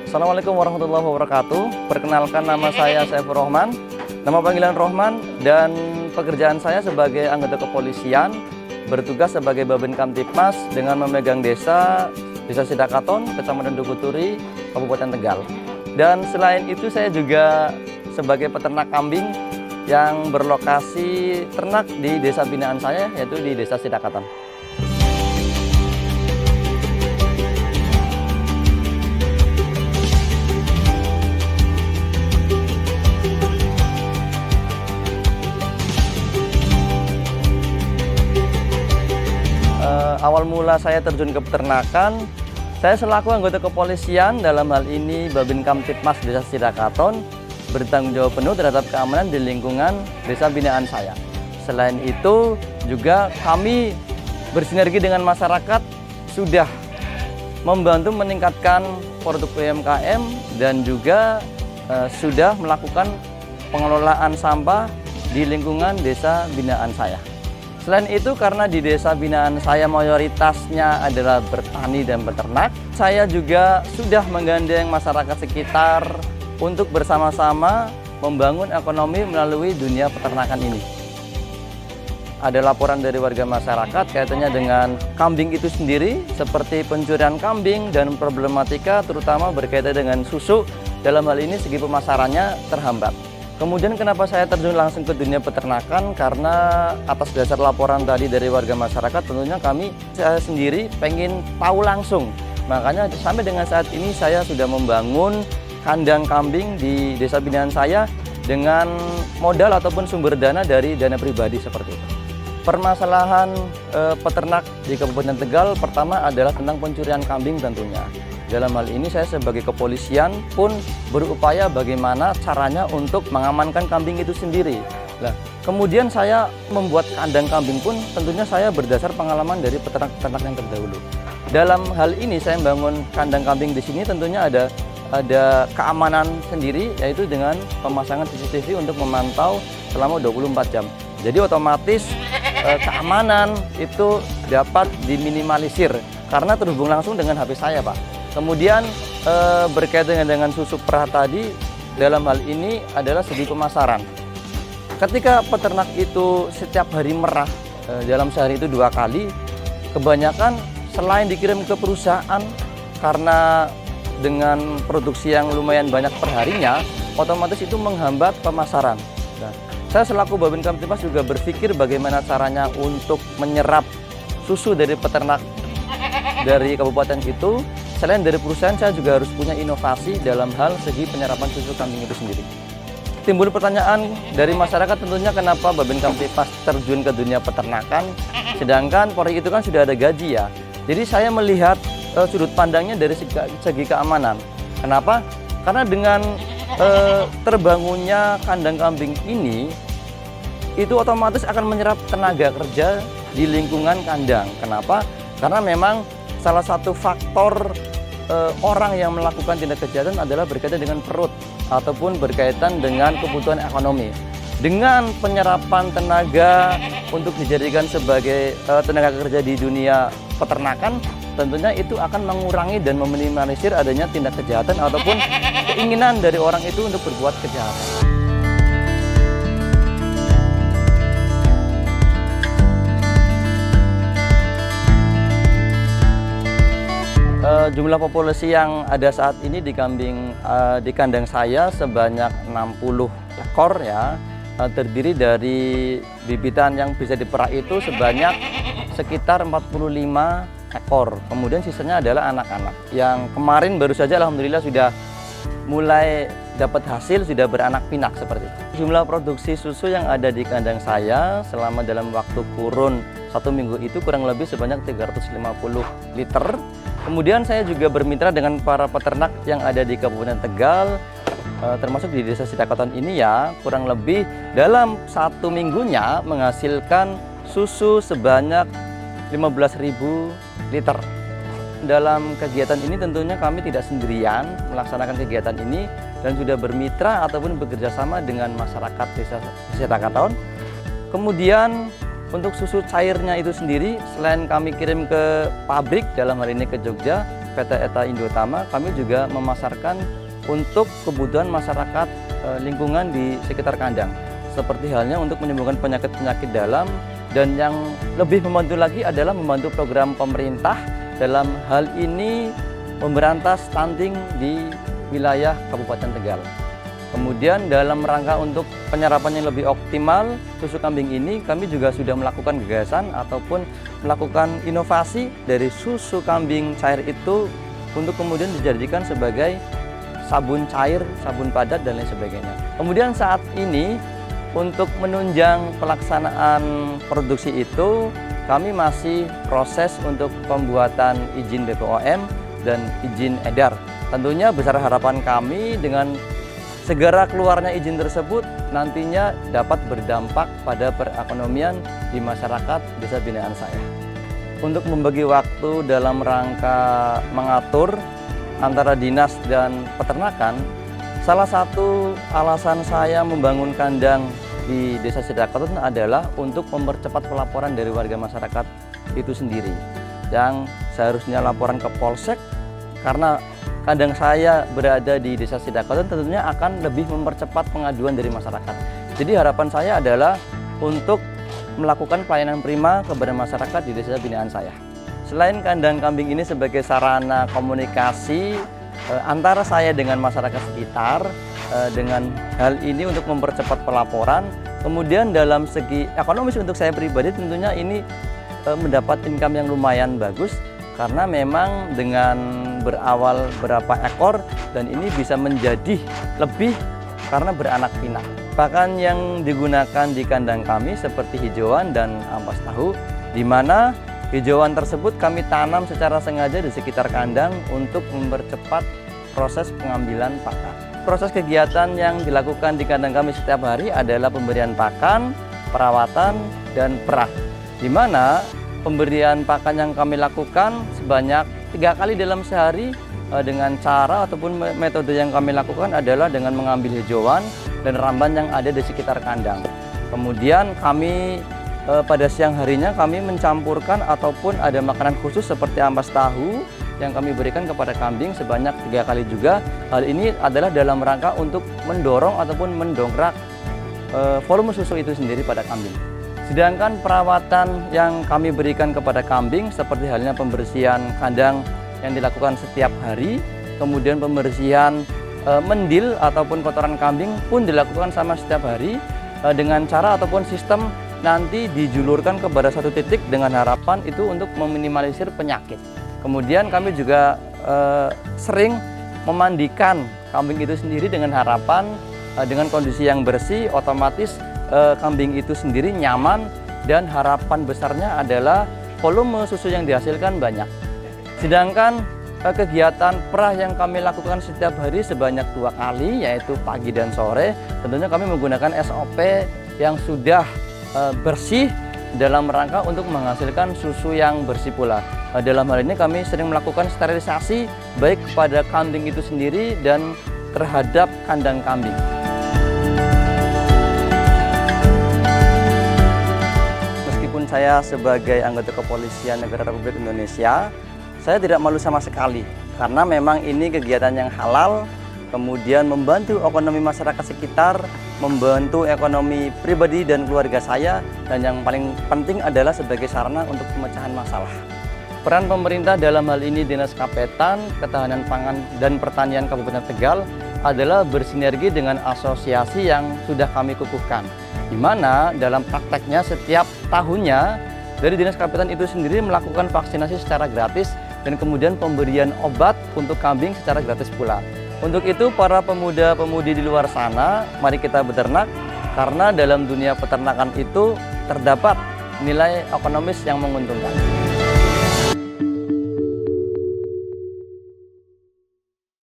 Assalamualaikum warahmatullahi wabarakatuh. Perkenalkan, nama saya Saifur Rohman, nama panggilan Rohman, dan pekerjaan saya sebagai anggota kepolisian bertugas sebagai Babin Kamtipmas dengan memegang Desa Sidakaton, Kecamatan Dukuturi, Kabupaten Tegal. Dan selain itu saya juga sebagai peternak kambing yang berlokasi ternak di desa binaan saya, yaitu di Desa Sidakaton. Awal mula saya terjun ke peternakan, saya selaku anggota kepolisian, dalam hal ini Babin Kamtipmas Desa Sidakaton, bertanggung jawab penuh terhadap keamanan di lingkungan desa binaan saya. Selain itu juga kami bersinergi dengan masyarakat, sudah membantu meningkatkan produk UMKM dan juga sudah melakukan pengelolaan sampah di lingkungan desa binaan saya. Selain itu, karena di desa binaan saya mayoritasnya adalah bertani dan beternak, saya juga sudah menggandeng masyarakat sekitar untuk bersama-sama membangun ekonomi melalui dunia peternakan ini. Ada laporan dari warga masyarakat kaitannya dengan kambing itu sendiri, seperti pencurian kambing dan problematika terutama berkaitan dengan susu. Dalam hal ini segi pemasarannya terhambat. Kemudian kenapa saya terjun langsung ke dunia peternakan? Karena atas dasar laporan tadi dari warga masyarakat, tentunya saya sendiri pengen tahu langsung. Makanya sampai dengan saat ini saya sudah membangun kandang kambing di desa binaan saya dengan modal ataupun sumber dana dari dana pribadi seperti itu. Permasalahan peternak di Kabupaten Tegal pertama adalah tentang pencurian kambing tentunya. Dalam hal ini saya sebagai kepolisian pun berupaya bagaimana caranya untuk mengamankan kambing itu sendiri. Nah, kemudian saya membuat kandang kambing pun tentunya saya berdasar pengalaman dari peternak-peternak yang terdahulu. Dalam hal ini saya membangun kandang kambing di sini tentunya ada keamanan sendiri, yaitu dengan pemasangan CCTV untuk memantau selama 24 jam. Jadi otomatis keamanan itu dapat diminimalisir karena terhubung langsung dengan HP saya, Pak. Kemudian berkaitan dengan susu perah tadi, dalam hal ini adalah segi pemasaran. Ketika peternak itu setiap hari merah, dalam sehari itu 2 kali, kebanyakan selain dikirim ke perusahaan karena dengan produksi yang lumayan banyak perharinya, otomatis itu menghambat pemasaran. Nah, saya selaku Babin Kamtipmas juga berpikir bagaimana caranya untuk menyerap susu dari peternak dari kabupaten itu. Selain dari perusahaan, saya juga harus punya inovasi dalam hal segi penyerapan susu kambing itu sendiri. Timbul pertanyaan dari masyarakat tentunya, kenapa Babin Kamtipmas terjun ke dunia peternakan, sedangkan Polri itu kan sudah ada gaji ya. Jadi saya melihat sudut pandangnya dari segi keamanan. Kenapa? Karena dengan terbangunnya kandang kambing ini, itu otomatis akan menyerap tenaga kerja di lingkungan kandang. Kenapa? Karena memang salah satu faktor orang yang melakukan tindak kejahatan adalah berkaitan dengan perut ataupun berkaitan dengan kebutuhan ekonomi. Dengan penyerapan tenaga untuk dijadikan sebagai tenaga kerja di dunia peternakan, tentunya itu akan mengurangi dan meminimalisir adanya tindak kejahatan ataupun keinginan dari orang itu untuk berbuat kejahatan. Jumlah populasi yang ada saat ini di kandang saya sebanyak 60 ekor ya, terdiri dari bibitan yang bisa diperah itu sebanyak sekitar 45 ekor. Kemudian sisanya adalah anak-anak yang kemarin baru saja alhamdulillah sudah mulai dapat hasil, sudah beranak pinak seperti itu. Jumlah produksi susu yang ada di kandang saya selama dalam waktu kurun 1 minggu itu kurang lebih sebanyak 350 liter. Kemudian saya juga bermitra dengan para peternak yang ada di Kabupaten Tegal, termasuk di Desa Sidakaton ini ya, kurang lebih dalam 1 minggunya menghasilkan susu sebanyak 15.000 liter. Dalam kegiatan ini tentunya kami tidak sendirian melaksanakan kegiatan ini dan sudah bermitra ataupun bekerja sama dengan masyarakat Desa Sidakaton. Kemudian untuk susu cairnya itu sendiri, selain kami kirim ke pabrik, dalam hal ini ke Jogja, PT ETA Indotama, kami juga memasarkan untuk kebutuhan masyarakat lingkungan di sekitar kandang. Seperti halnya untuk menyembuhkan penyakit-penyakit dalam, dan yang lebih membantu lagi adalah membantu program pemerintah dalam hal ini memberantas stunting di wilayah Kabupaten Tegal. Kemudian dalam rangka untuk penyerapan yang lebih optimal susu kambing ini, kami juga sudah melakukan gagasan ataupun melakukan inovasi dari susu kambing cair itu untuk kemudian dijadikan sebagai sabun cair, sabun padat, dan lain sebagainya. Kemudian saat ini untuk menunjang pelaksanaan produksi itu, kami masih proses untuk pembuatan izin BPOM dan izin edar. Tentunya besar harapan kami dengan segera keluarnya izin tersebut nantinya dapat berdampak pada perekonomian di masyarakat desa binaan saya. Untuk membagi waktu dalam rangka mengatur antara dinas dan peternakan, salah satu alasan saya membangun kandang di Desa Sidakaton adalah untuk mempercepat pelaporan dari warga masyarakat itu sendiri. Yang seharusnya laporan ke Polsek, karena kandang saya berada di Desa Sidakaton tentunya akan lebih mempercepat pengaduan dari masyarakat. Jadi harapan saya adalah untuk melakukan pelayanan prima kepada masyarakat di desa binaan saya. Selain kandang kambing ini sebagai sarana komunikasi antara saya dengan masyarakat sekitar, dengan hal ini untuk mempercepat pelaporan, kemudian dalam segi ekonomis untuk saya pribadi tentunya ini mendapat income yang lumayan bagus, karena memang dengan berawal berapa ekor dan ini bisa menjadi lebih karena beranak pinak. Bahkan yang digunakan di kandang kami seperti hijauan dan ampas tahu, di mana hijauan tersebut kami tanam secara sengaja di sekitar kandang untuk mempercepat proses pengambilan pakan. Proses kegiatan yang dilakukan di kandang kami setiap hari adalah pemberian pakan, perawatan, dan perah. Di mana pemberian pakan yang kami lakukan sebanyak 3 kali dalam sehari dengan cara ataupun metode yang kami lakukan adalah dengan mengambil hijauan dan ramban yang ada di sekitar kandang. Kemudian kami pada siang harinya kami mencampurkan ataupun ada makanan khusus seperti ampas tahu yang kami berikan kepada kambing sebanyak 3 kali juga. Hal ini adalah dalam rangka untuk mendorong ataupun mendongkrak volume susu itu sendiri pada kambing. Sedangkan perawatan yang kami berikan kepada kambing seperti halnya pembersihan kandang yang dilakukan setiap hari, kemudian pembersihan mendil ataupun kotoran kambing pun dilakukan sama setiap hari dengan cara ataupun sistem nanti dijulurkan kepada satu titik dengan harapan itu untuk meminimalisir penyakit. Kemudian kami juga sering memandikan kambing itu sendiri dengan harapan dengan kondisi yang bersih, otomatis kambing itu sendiri nyaman dan harapan besarnya adalah volume susu yang dihasilkan banyak. Sedangkan kegiatan perah yang kami lakukan setiap hari sebanyak 2 kali, yaitu pagi dan sore, tentunya kami menggunakan SOP yang sudah bersih dalam rangka untuk menghasilkan susu yang bersih pula. Dalam hal ini kami sering melakukan sterilisasi baik kepada kambing itu sendiri dan terhadap kandang kambing. Saya sebagai anggota Kepolisian Negara Republik Indonesia, saya tidak malu sama sekali karena memang ini kegiatan yang halal, kemudian membantu ekonomi masyarakat sekitar, membantu ekonomi pribadi dan keluarga saya, dan yang paling penting adalah sebagai sarana untuk pemecahan masalah. Peran pemerintah dalam hal ini Dinas Kapetan, Ketahanan Pangan dan Pertanian Kabupaten Tegal adalah bersinergi dengan asosiasi yang sudah kami kukuhkan, di mana dalam prakteknya setiap tahunnya dari Dinas Kapetan itu sendiri melakukan vaksinasi secara gratis dan kemudian pemberian obat untuk kambing secara gratis pula. Untuk itu para pemuda-pemudi di luar sana, mari kita beternak, karena dalam dunia peternakan itu terdapat nilai ekonomis yang menguntungkan.